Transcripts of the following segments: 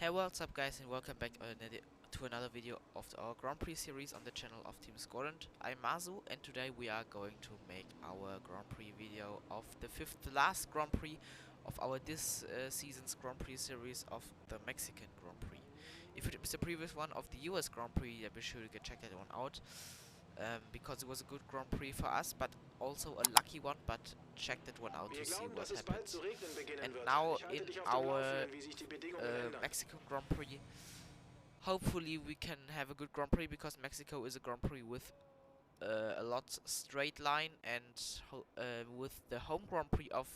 Hey, what's up guys, and welcome back to another video of our Grand Prix series on the channel of Team Squadrant. I'm Mazu, and today we are going to make our Grand Prix video of the last Grand Prix of our this season's Grand Prix series of the Mexican Grand Prix. If you missed the previous one of the US Grand Prix, be sure to check that one out. Because it was a good Grand Prix for us, but also a lucky one, but check that one out to see what happens. And now in our Mexican Grand Prix, hopefully we can have a good Grand Prix, because Mexico is a Grand Prix with a lot straight line, and with the home Grand Prix of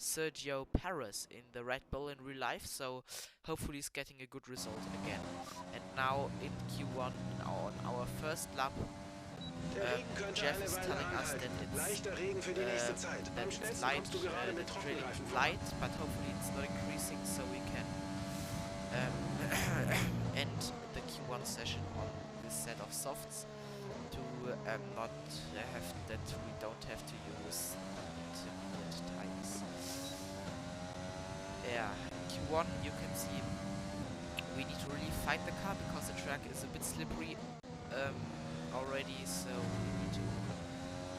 Sergio Perez in the Red Bull in real life, so hopefully he's getting a good result again. And now in Q1, on our first lap, Jeff is telling us that it's light, light, but hopefully it's not increasing, so we can end the Q1 session on this set of softs to not have that we don't have to use intermediate tires. Yeah, Q1 you can see we need to really fight the car because the track is a bit slippery already, so we need to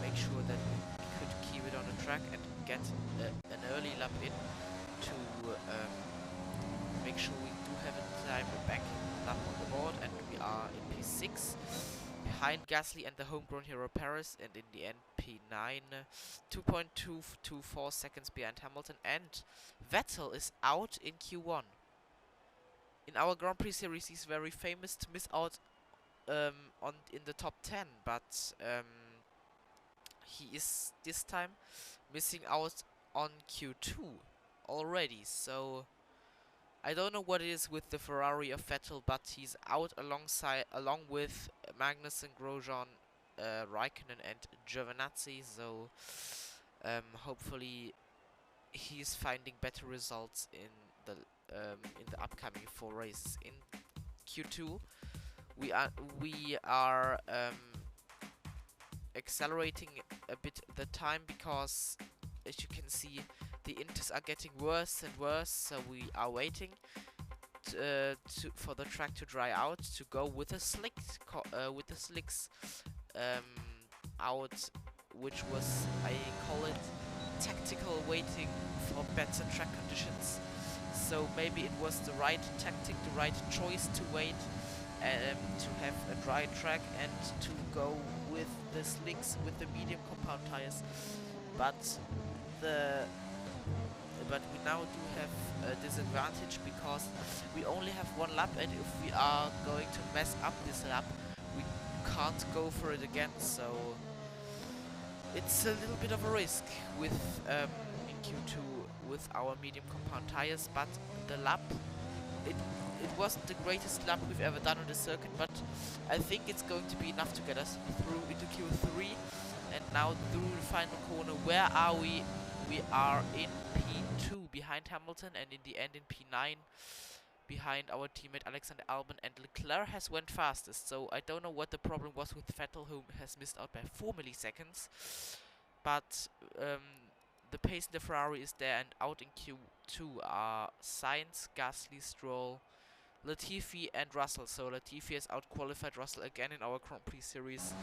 make sure that we could keep it on the track and get an early lap in to make sure we do have a time back lap on the board, and we are in P6 behind Gasly and the homegrown hero Perez, and in the end P9, 2.224 seconds behind Hamilton, and Vettel is out in Q1. In our Grand Prix series he's very famous to miss out in the top 10, but he is this time missing out on Q2 already, so I don't know what it is with the Ferrari of Vettel, but he's out along with Magnussen, Grosjean, Raikkonen and Giovinazzi, so hopefully he's finding better results in the upcoming 4 races. In Q2 we are accelerating a bit the time, because as you can see the inters are getting worse and worse, so we are waiting for the track to dry out to go with the slicks out, which was, I call it, tactical waiting for better track conditions. So maybe it was the right tactic, the right choice to wait to have a dry track and to go with the slicks with the medium compound tires, but we now do have a disadvantage because we only have 1 lap, and if we are going to mess up this lap we can't go for it again, so it's a little bit of a risk with in Q2 with our medium compound tires. But the lap, it wasn't the greatest lap we've ever done on the circuit, but I think it's going to be enough to get us through into Q3. And now through the final corner, where are we? We are in P2 behind Hamilton, and in the end in P9 behind our teammate Alexander Albon, and Leclerc has went fastest, so I don't know what the problem was with Vettel, who has missed out by 4 milliseconds, but the pace in the Ferrari is there. And out in Q2 are Sainz, Gasly, Stroll, Latifi and Russell. So Latifi has out-qualified Russell again in our Grand Prix series.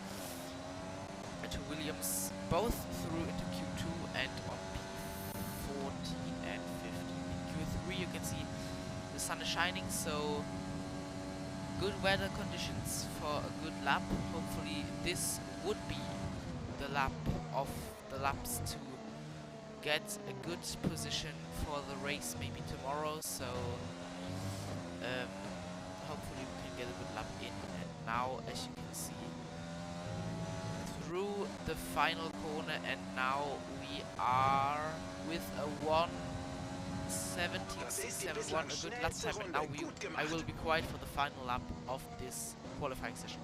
And to Williams, both through into Q2 and on P14 and 15. In Q3 you can see the sun is shining, so good weather conditions for a good lap. Hopefully this would be the lap of the laps to get a good position for the race maybe tomorrow, so hopefully we can get a good lap in. And now, as you can see, through the final corner, and now we are with a 1:17.671, a good lap time, and now I will be quiet for the final lap of this qualifying session.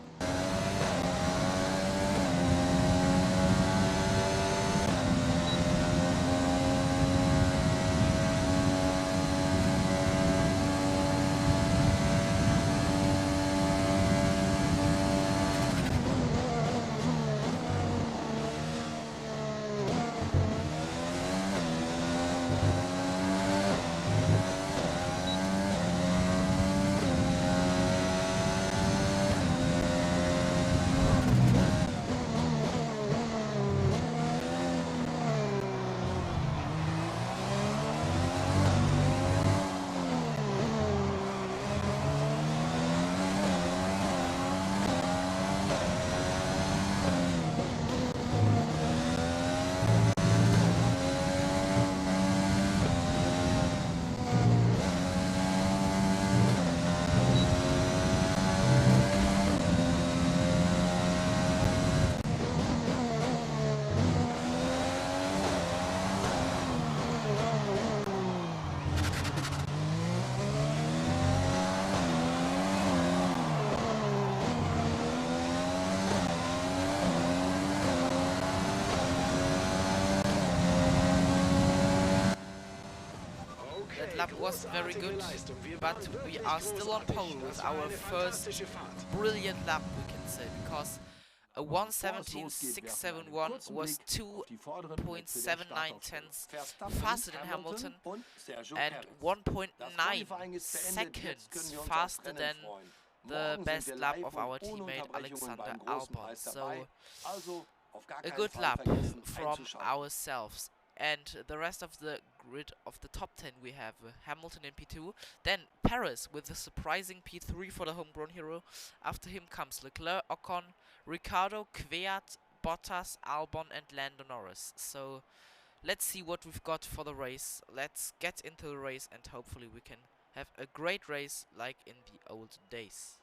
lap wasn't very good, but we are still on pole with our first brilliant lap, we can say, because a 1:17.671 was 2.79 tenths faster than Hamilton and 1.9 seconds faster than the best lap of our teammate Alexander Albon. So a good lap from ourselves. And the rest of the grid of the top 10 we have Hamilton in P2, then Paris with a surprising P3 for the homegrown hero. After him comes Leclerc, Ocon, Ricciardo, Kvyat, Bottas, Albon and Lando Norris. So let's see what we've got for the race. Let's get into the race and hopefully we can have a great race like in the old days.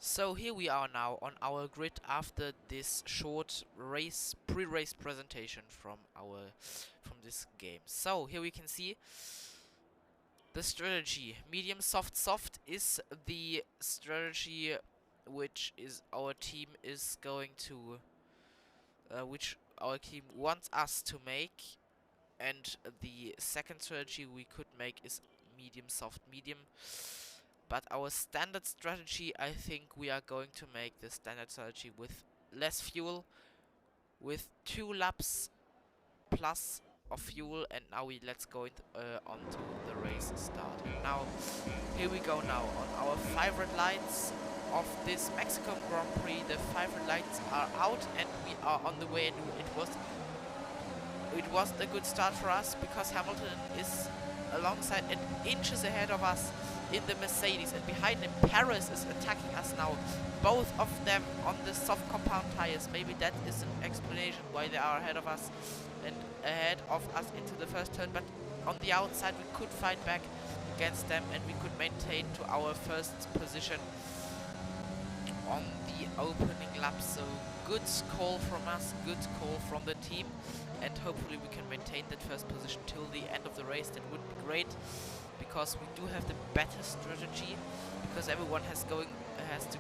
So here we are now on our grid after this short race, pre-race presentation from this game. So here we can see the strategy. Medium, soft, soft is the strategy which is our team is going to, which our team wants us to make, and the second strategy we could make is medium, soft, medium. But our standard strategy, I think we are going to make the standard strategy with less fuel, with 2 laps plus of fuel, and now let's go on to the race start. Now, here we go now on our 5 red lights of this Mexican Grand Prix. The 5 red lights are out and we are on the way, and it was a good start for us because Hamilton is alongside and inches ahead of us in the Mercedes, and behind him Paris is attacking us now, both of them on the soft compound tires. Maybe that is an explanation why they are ahead of us and ahead of us into the first turn, but on the outside we could fight back against them and we could maintain to our first position on the opening lap. So good call from us, good call from the team, and hopefully we can maintain that first position till the end of the race. That would be great, because we do have the better strategy, because everyone has to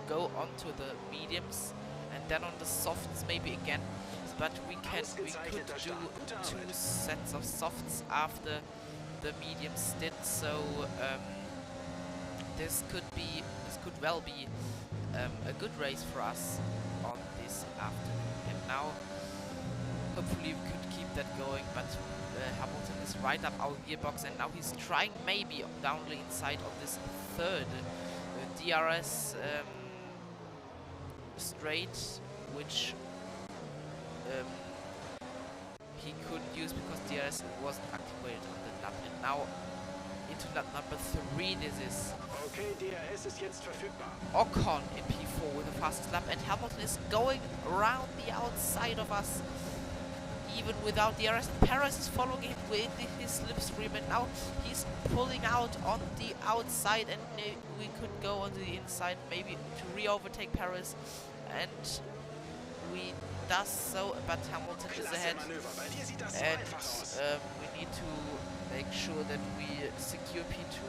go onto the mediums and then on the softs maybe again. But we could do 2 sets of softs after the medium stint. So this could well be a good race for us on this afternoon. And now hopefully we could keep that going, but Hamilton is right up our gearbox, and now he's trying maybe down the inside of this third DRS straight, which he couldn't use because DRS wasn't activated on the lap. And now into lap number 3 this is. Okay, DRS ist jetzt verfügbar. Ocon in P4 with the fastest lap, and Hamilton is going around the outside of us even without DRS. Paris is following him with his slipstream, and now he's pulling out on the outside, and we could go on the inside maybe to re-overtake Paris, and we does so, but Hamilton is ahead, and we need to make sure that we secure P2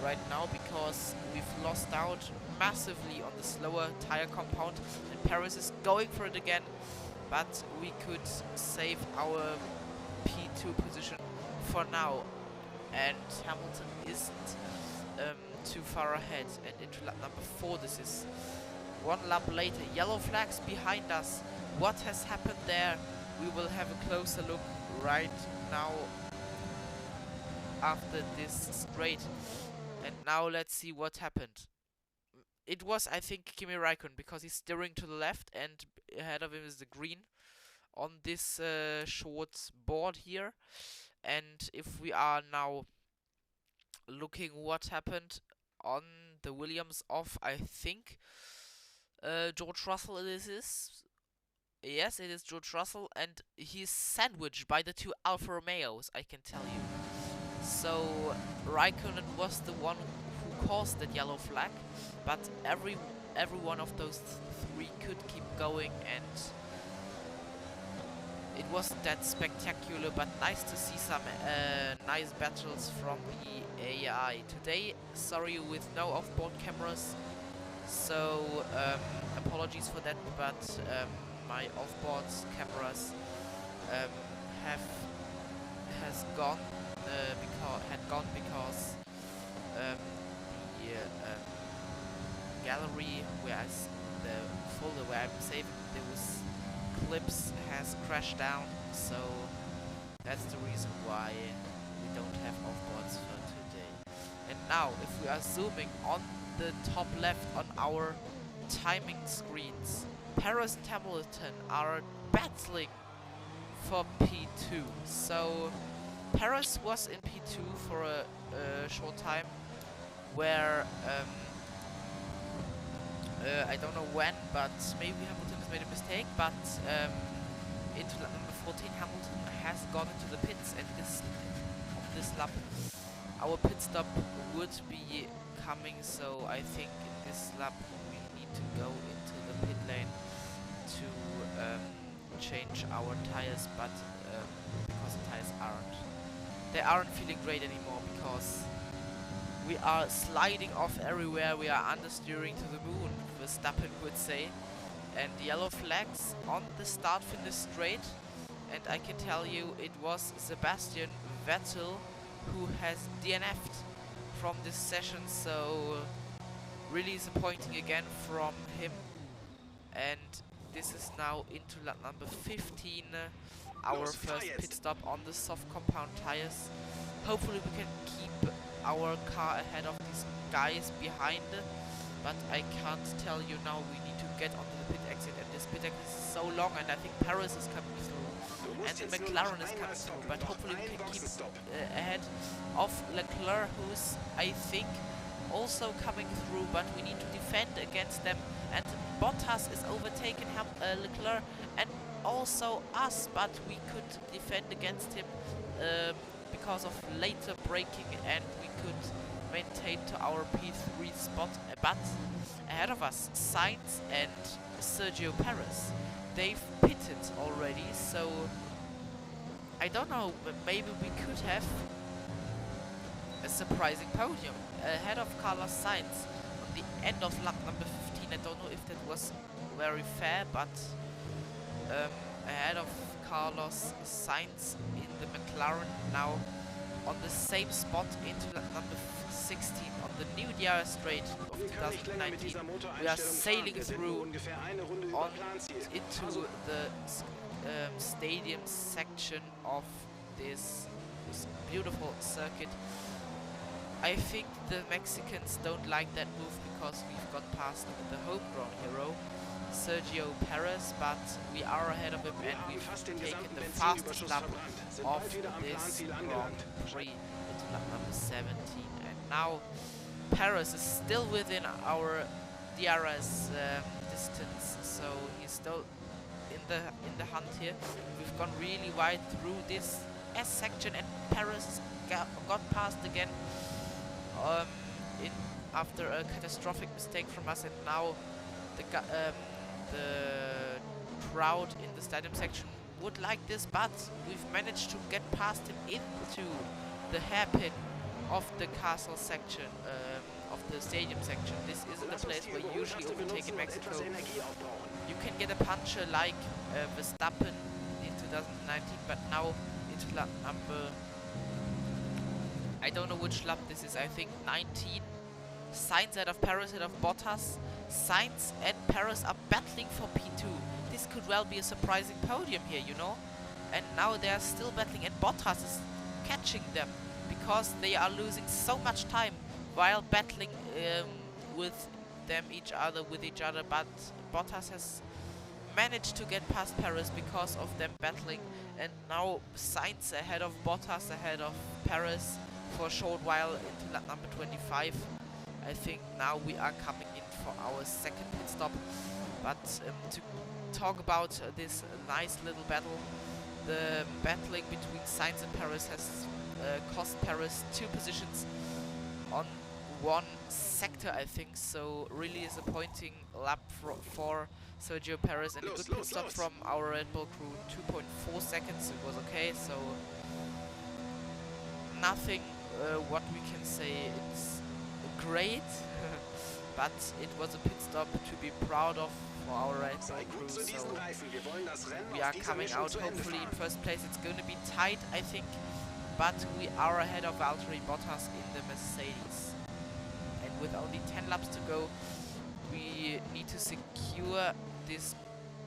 right now, because we've lost out massively on the slower tire compound, and Paris is going for it again. But we could save our P2 position for now, and Hamilton isn't too far ahead. And into lap number 4 this is. 1 lap later, yellow flags behind us. What has happened there? We will have a closer look right now after this straight. And now let's see what happened. It was, I think, Kimi Raikkonen, because he's steering to the left and ahead of him is the green on this short board here. And if we are now looking what happened on the Williams off, I think George Russell it is. Yes, it is George Russell, and he's sandwiched by the two Alfa Romeos, I can tell you. So Raikkonen was the one who caused that yellow flag, but every one of those three could keep going, and it wasn't that spectacular, but nice to see some nice battles from the AI. Today, sorry, with no off-board cameras, so apologies for that, but my off-board cameras had gone because the gallery where the folder where I'm saving those clips has crashed down, so that's the reason why we don't have off-boards for today. And now, if we are zooming on the top left on our timing screens, Perez and Hamilton are battling for P2. So Perez was in P2 for a short time, where I don't know when, but maybe Hamilton has made a mistake, but into lap number 14 Hamilton has gone into the pits, and on this lap our pit stop would be coming, so I think in this lap we need to go into the pit lane to change our tires, but because the tires aren't feeling great anymore, because we are sliding off everywhere, we are understeering to the moon, Verstappen would say, and yellow flags on the start-finish straight, and I can tell you it was Sebastian Vettel who has DNF'd from this session, so really disappointing again from him. And this is now into lap number 15, our first pit stop on the soft compound tires. Hopefully we can keep our car ahead of these guys behind, but I can't tell you now. We need to get onto the pit exit, and this pit exit is so long, and I think Paris is coming through and the McLaren is coming through, but hopefully we can keep ahead of Leclerc, who's I think also coming through, but we need to defend against them, and Bottas is overtaking Leclerc and also us, but we could defend against him because of later braking, and we could maintain to our P3 spot. But ahead of us, Sainz and Sergio Perez, they've pitted already, so I don't know, maybe we could have a surprising podium ahead of Carlos Sainz on the end of lap number 15. I don't know if that was very fair, but ahead of Carlos Sainz in the McLaren, now on the same spot into lap number 16 on the new DRS straight of 2019. We are sailing through on into the stadium section of this beautiful circuit. I think the Mexicans don't like that move because we've got past the homegrown hero, Sergio Perez, but we are ahead of him, and we've taken the fastest lap of this Grand Prix into lap number 17. And now Perez is still within our DRS distance, so he's still in the hunt here. We've gone really wide through this S section, and Perez got past again after a catastrophic mistake from us, and now the crowd in the stadium section would like this, but we've managed to get past him into the hairpin of the castle section, of the stadium section. This isn't a place where you usually overtake in Mexico. You can get a puncher like Verstappen in 2019, but now into lap number, I don't know which lap this is, I think 19. Sainz out of Perez, out of Bottas. Sainz and Perez are battling for P2. This could well be a surprising podium here, you know. And now they are still battling, and Bottas is catching them because they are losing so much time while battling with each other, but Bottas has managed to get past Perez because of them battling, and now Sainz ahead of Bottas, ahead of Perez for a short while into lap number 25. I think now we are coming in for our second pit stop, but to talk about this nice little battle, the battling between Sainz and Perez has cost Perez 2 positions on one sector, I think, so really disappointing lap for Sergio Perez, and a good pit stop from our Red Bull crew, 2.4 seconds, it was okay, so nothing what we can say it's great, but it was a pit stop to be proud of for our Red Bull crew, so we are coming out hopefully in first place. It's going to be tight, I think, but we are ahead of Valtteri Bottas in the Mercedes. And with only 10 laps to go, we need to secure this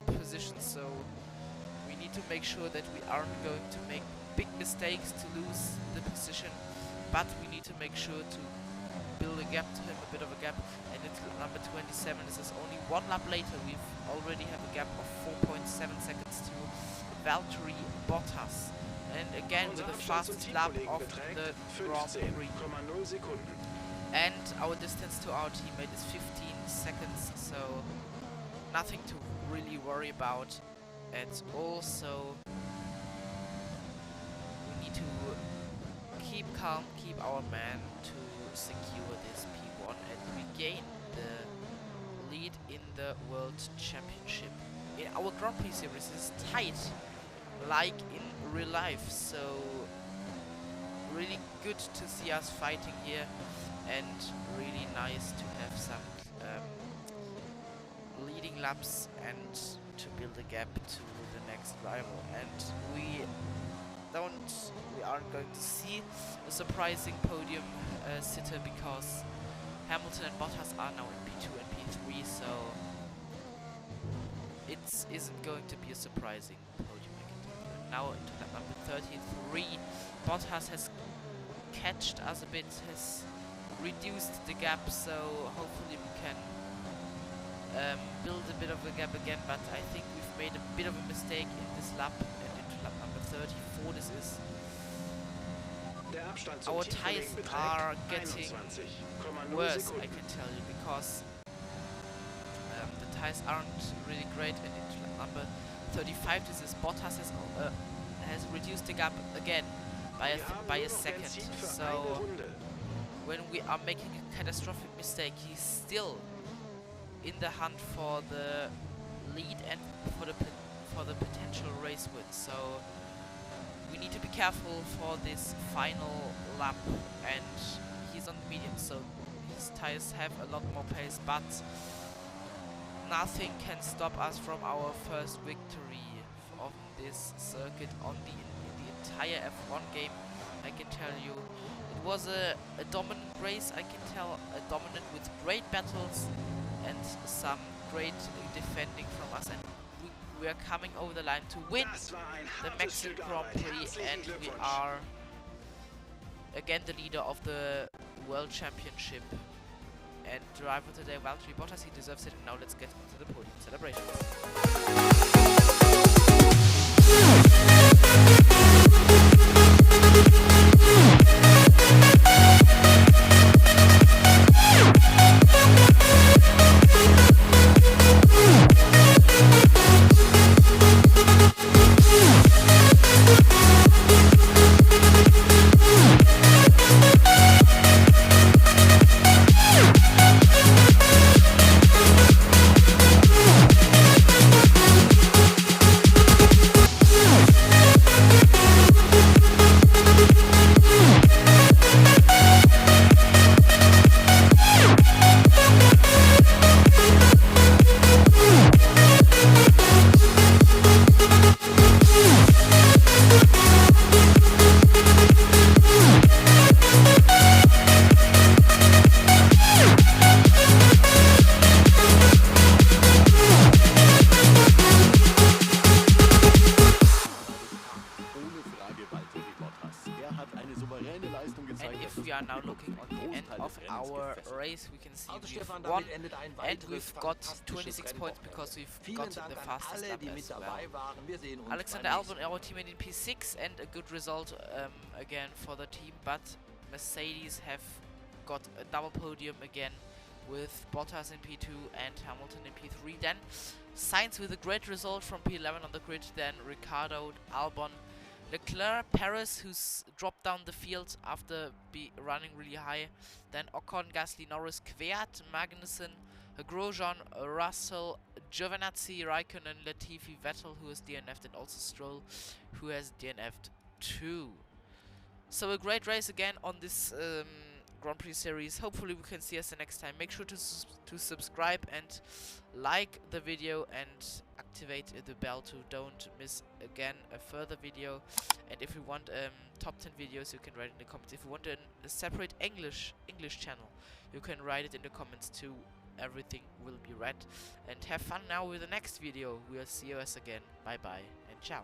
position, so we need to make sure that we aren't going to make big mistakes to lose the position, but we need to make sure to build a gap to him, a bit of a gap, and it's number 27. This is only one lap later. We already have a gap of 4.7 seconds to Valtteri Bottas. And again with the fastest lap of the Grand Prix. And our distance to our teammate is 15 seconds, so nothing to really worry about at all. So we need to keep calm, keep our man to secure this P1 and regain the lead in the World Championship. In our Grand Prix series is tight, like in real life, so really good to see us fighting here, and really nice to have some leading laps and to build a gap to the next rival. And we aren't going to see a surprising podium sitter, because Hamilton and Bottas are now in P2 and P3, so it isn't going to be a surprising podium, I can tell you. Now into lap number 33, Bottas has catched us a bit, has reduced the gap, so hopefully we can build a bit of a gap again, but I think we've made a bit of a mistake in this lap, and into lap number 34 this is. Our tires are getting worse, I can tell you, because the tires aren't really great, and into lap number 35 this is. Bottas has reduced the gap again by a second, so when we are making a catastrophic mistake, he's still in the hunt for the lead and for the potential race win. So we need to be careful for this final lap, and he's on the medium, so his tires have a lot more pace, but nothing can stop us from our first victory of this circuit in the entire F1 game, I can tell you. It was a dominant race, I can tell, dominant with great battles and some great defending from us, and we are coming over the line to win the Mexican Grand Prix, and we are again the leader of the World Championship. And driver today, Valtteri Bottas, he deserves it. And now let's get into the podium celebrations. are now looking on the end Großteil of des Rennens our gefesselt. race. We can see Also we've Stefan, won damit endet ein and weiteres we've got fantastisches 26 points Rennwochenende. because we've Vielen got Dank the an fastest alle, lap die mit as well. dabei waren. Wir sehen uns Alexander beim Albon, nächsten our Mal. teammate in P6, and a good result again for the team, but Mercedes have got a double podium again with Bottas in P2 and Hamilton in P3. Then Sainz with a great result from P11 on the grid, then Ricciardo, Albon, Leclerc, Perez, who's dropped down the field after running really high, then Ocon, Gasly, Norris, Kvyat, Magnussen, Grosjean, Russell, Giovinazzi, Raikkonen, Latifi, Vettel, who has DNF'd, and also Stroll, who has DNF'd too. So a great race again on this Grand Prix series. Hopefully we can see us the next time. Make sure to subscribe and like the video and activate the bell to don't miss again a further video. And if you want top 10 videos, you can write in the comments. If you want a separate English channel, you can write it in the comments too. Everything will be read. And have fun now with the next video. We'll see us again. Bye bye and ciao.